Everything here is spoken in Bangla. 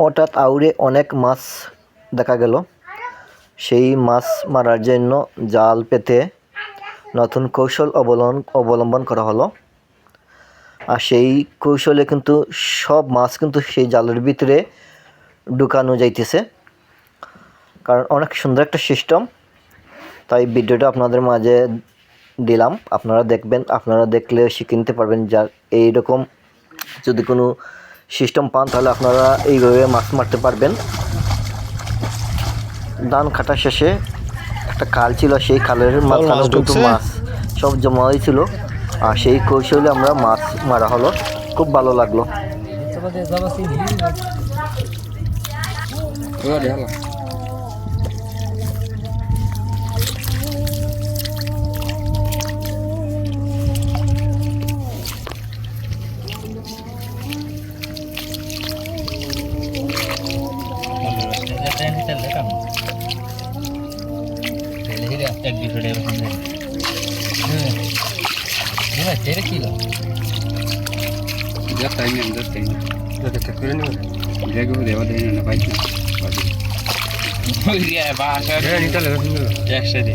হঠাৎ আউড়ে অনেক মাছ দেখা গেল। সেই মাছ মারার জন্য জাল পেতে নতুন কৌশল অবলম্বন করা হলো। আর সেই কৌশলে কিন্তু সব মাছ কিন্তু সেই জালের ভিতরে ঢুকানো যাইতেছে, কারণ অনেক সুন্দর একটা সিস্টেম। তাই ভিডিওটা আপনাদের মাঝে দিলাম, আপনারা দেখবেন, আপনারা দেখলে শিখে নিতে পারবেন। যা এইরকম যদি কোনো সিস্টেম পান তাহলে আপনারা এইভাবে মাছ মারতে পারবেন। ধান কাটা শেষে একটা খাল ছিল, সেই খালের মাঝখানে কিন্তু মাছ সব জমা হয়েছিল, আর সেই কৌশলে আমরা মাছ মারা হলো। খুব ভালো লাগলো। একসাথে